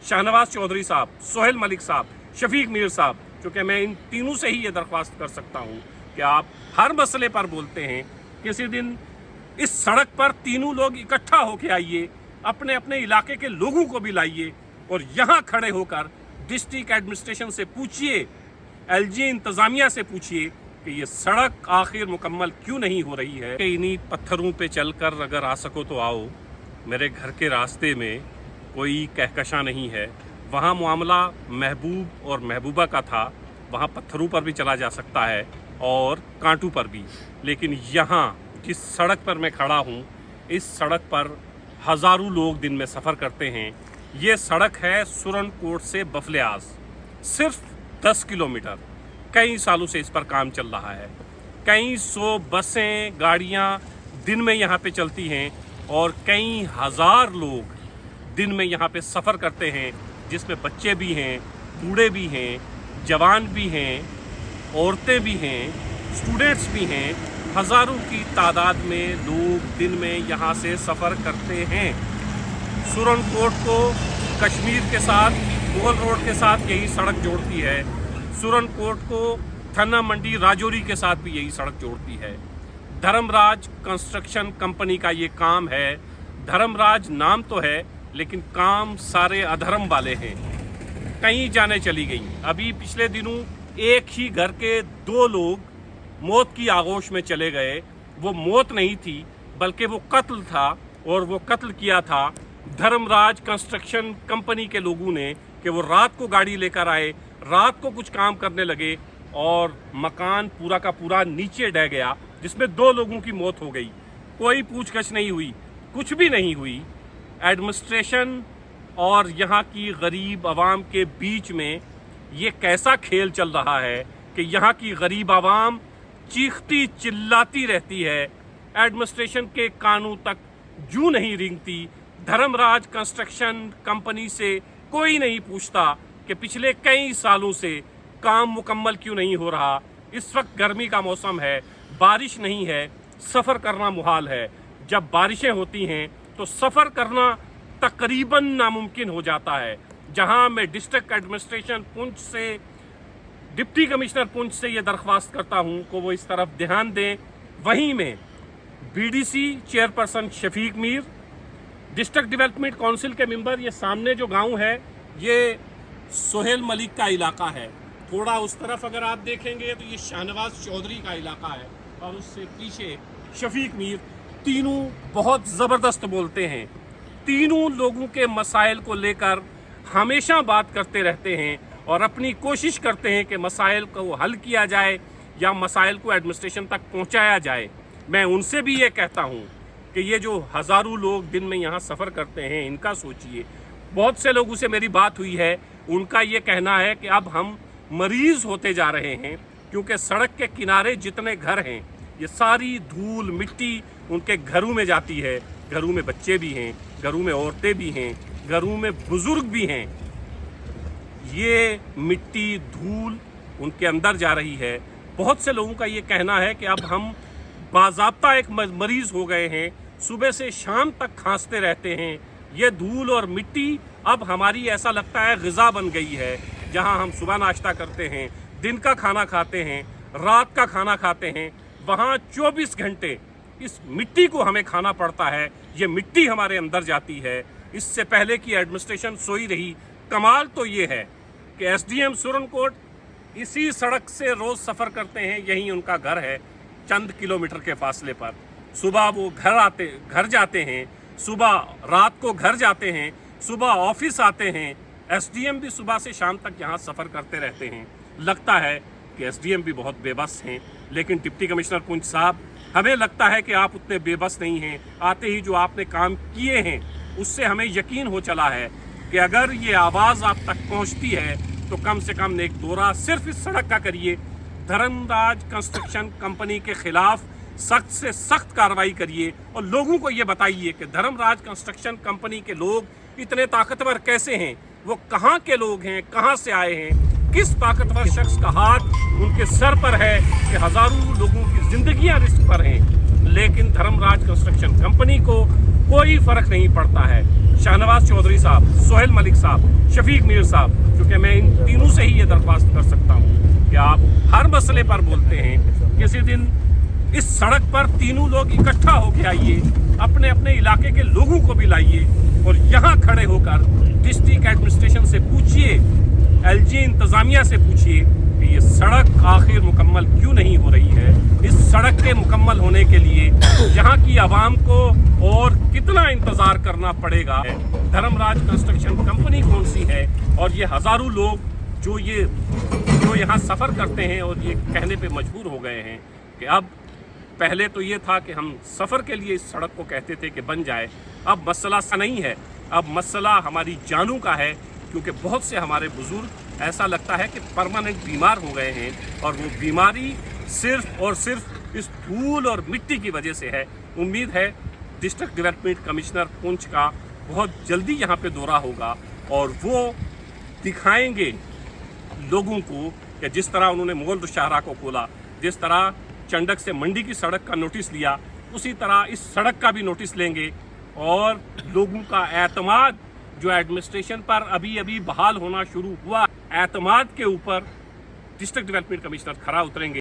शाहनवाज चौधरी साहब, सोहेल मलिक साहब, शफीक मीर साहब, क्योंकि मैं इन तीनों से ही ये दरख्वास्त कर सकता हूँ कि आप हर मसले पर बोलते हैं, किसी दिन इस सड़क पर तीनों लोग इकट्ठा होकर आइए, अपने अपने इलाके के लोगों को भी लाइए और यहाँ खड़े होकर डिस्ट्रिक्ट एडमिनिस्ट्रेशन से पूछिए, एलजी इंतज़ामिया से पूछिए कि ये सड़क आखिर मुकम्मल क्यों नहीं हो रही है। कि इन्हीं पत्थरों पे चलकर अगर आ सको तो आओ, मेरे घर के रास्ते में कोई कहकशा नहीं है। वहाँ मामला महबूब और महबूबा का था, वहाँ पत्थरों पर भी चला जा सकता है और कांटों पर भी, लेकिन यहाँ जिस सड़क पर मैं खड़ा हूँ, इस सड़क पर हज़ारों लोग दिन में सफ़र करते हैं। ये सड़क है सुरनकोट से बफलियाज, सिर्फ 10 किलोमीटर। कई सालों से इस पर काम चल रहा है। कई सौ बसें, गाड़ियाँ दिन में यहाँ पे चलती हैं और कई हज़ार लोग दिन में यहाँ पे सफ़र करते हैं, जिसमें बच्चे भी हैं, बूढ़े भी हैं, जवान भी हैं, औरतें भी हैं, स्टूडेंट्स भी हैं। हज़ारों की तादाद में लोग दिन में यहाँ से सफ़र करते हैं। सुरनकोट को कश्मीर के साथ, मुगल रोड के साथ यही सड़क जोड़ती है। सुरनकोट को थन्ना मंडी राजौरी के साथ भी यही सड़क जोड़ती है। धर्मराज कंस्ट्रक्शन कंपनी का ये काम है। धर्मराज नाम तो है, लेकिन काम सारे अधर्म वाले हैं। कई जाने चली गई। अभी पिछले दिनों एक ही घर के 2 लोग मौत की आगोश में चले गए। वो मौत नहीं थी, बल्कि वो कत्ल था, और वो कत्ल किया था धर्मराज कंस्ट्रक्शन कंपनी के लोगों ने कि वो रात को गाड़ी लेकर आए, रात को कुछ काम करने लगे और मकान पूरा का पूरा नीचे ढह गया, जिसमें 2 लोगों की मौत हो गई। कोई पूछगछ नहीं हुई, कुछ भी नहीं हुई। एडमिनिस्ट्रेशन और यहाँ की गरीब आवाम के बीच में ये कैसा खेल चल रहा है कि यहाँ की गरीब आवाम चीखती चिल्लाती रहती है, एडमिनिस्ट्रेशन के कानून तक जू नहीं रेंगती। धर्मराज कंस्ट्रक्शन कंपनी से कोई नहीं पूछता कि पिछले कई सालों से काम मुकम्मल क्यों नहीं हो रहा। इस वक्त गर्मी का मौसम है, बारिश नहीं है, सफ़र करना मुहाल है। जब बारिशें होती हैं तो सफ़र करना तकरीबन नामुमकिन हो जाता है। जहां मैं डिस्ट्रिक्ट एडमिनिस्ट्रेशन पुंछ से, डिप्टी कमिश्नर पुंछ से ये दरख्वास्त करता हूं कि वो इस तरफ ध्यान दें। वहीं में BDC chairperson Shafiq Mir, district development council के मेंबर, ये सामने जो गांव है ये सोहेल मलिक का इलाका है। थोड़ा उस तरफ अगर आप देखेंगे तो ये शाहनवाज चौधरी का इलाका है, और उससे पीछे शफीक मीर। तीनों बहुत ज़बरदस्त बोलते हैं। तीनों लोगों के मसाइल को लेकर हमेशा बात करते रहते हैं और अपनी कोशिश करते हैं कि मसाइल को हल किया जाए या मसाइल को एडमिनिस्ट्रेशन तक पहुंचाया जाए। मैं उनसे भी ये कहता हूं कि ये जो हज़ारों लोग दिन में यहाँ सफ़र करते हैं, इनका सोचिए। बहुत से लोगों से मेरी बात हुई है, उनका ये कहना है कि अब हम मरीज़ होते जा रहे हैं, क्योंकि सड़क के किनारे जितने घर हैं, ये सारी धूल मिट्टी उनके घरों में जाती है। घरों में बच्चे भी हैं, घरों में औरतें भी हैं, घरों में बुजुर्ग भी हैं। ये मिट्टी धूल उनके अंदर जा रही है। बहुत से लोगों का ये कहना है कि अब हम बाज़ाब्ता एक मरीज़ हो गए हैं, सुबह से शाम तक खांसते रहते हैं। ये धूल और मिट्टी अब हमारी ऐसा लगता है ग़िज़ा बन गई है। जहां हम सुबह नाश्ता करते हैं, दिन का खाना खाते हैं, रात का खाना खाते हैं, वहाँ 24 घंटे इस मिट्टी को हमें खाना पड़ता है। ये मिट्टी हमारे अंदर जाती है। इससे पहले की एडमिनिस्ट्रेशन सोई रही। कमाल तो ये है कि एसडीएम सुरनकोट इसी सड़क से रोज़ सफ़र करते हैं, यहीं उनका घर है, चंद किलोमीटर के फासले पर। सुबह वो घर जाते हैं, सुबह रात को घर जाते हैं, सुबह ऑफिस आते हैं। एसडीएम भी सुबह से शाम तक यहाँ सफ़र करते रहते हैं। लगता है कि एसडीएम भी बहुत बेबस हैं, लेकिन डिप्टी कमिश्नर पुंछ साहब, हमें लगता है कि आप उतने बेबस नहीं हैं। आते ही जो आपने काम किए हैं उससे हमें यकीन हो चला है कि अगर ये आवाज़ आप तक पहुंचती है तो कम से कम एक दौरा सिर्फ इस सड़क का करिए। धर्मराज कंस्ट्रक्शन कंपनी के खिलाफ सख्त से सख्त कार्रवाई करिए और लोगों को ये बताइए कि धर्मराज कंस्ट्रक्शन कंपनी के लोग इतने ताकतवर कैसे हैं, वो कहाँ के लोग हैं, कहाँ से आए हैं, किस ताकतवर शख्स का हाथ उनके सर पर है कि हज़ारों लोगों की जिंदगियां रिस्क पर हैं। लेकिन धर्मराज कंस्ट्रक्शन कंपनी को कोई फर्क नहीं पड़ता है। शाहनवाज चौधरी साहब, सोहेल मलिक साहब, शफीक मीर साहब, क्योंकि मैं इन तीनों से ही ये दरख्वास्त कर सकता हूँ कि आप हर मसले पर बोलते हैं, किसी दिन इस सड़क पर तीनों लोग इकट्ठा होकर आइए, अपने अपने इलाके के लोगों को भी लाइए और यहाँ खड़े होकर डिस्ट्रिक्ट एडमिनिस्ट्रेशन से पूछिए, एलजी इंतजामिया से पूछिए कि ये सड़क आखिर मुकम्मल क्यों नहीं हो रही है। इस सड़क के मुकम्मल होने के लिए यहाँ की आवाम को और कितना इंतजार करना पड़ेगा। धर्मराज कंस्ट्रक्शन कंपनी कौन सी है और ये हजारों लोग जो यहाँ सफ़र करते हैं और ये कहने पे मजबूर हो गए हैं कि अब पहले तो ये था कि हम सफ़र के लिए इस सड़क को कहते थे कि बन जाए, अब मसला सा नहीं है, अब मसला हमारी जानों का है, क्योंकि बहुत से हमारे बुजुर्ग ऐसा लगता है कि परमानेंट बीमार हो गए हैं और वो बीमारी सिर्फ और सिर्फ इस धूल और मिट्टी की वजह से है। उम्मीद है डिस्ट्रिक्ट डेवलपमेंट कमिश्नर पुंछ का बहुत जल्दी यहाँ पे दौरा होगा और वो दिखाएंगे लोगों को कि जिस तरह उन्होंने मोगल शाहरा को खोला, जिस तरह चंडक से मंडी की सड़क का नोटिस लिया, उसी तरह इस सड़क का भी नोटिस लेंगे और लोगों का एतमाद जो एडमिनिस्ट्रेशन पर अभी अभी बहाल होना शुरू हुआ, एतमाद के ऊपर डिस्ट्रिक्ट डेवलपमेंट कमिश्नर खरा उतरेंगे।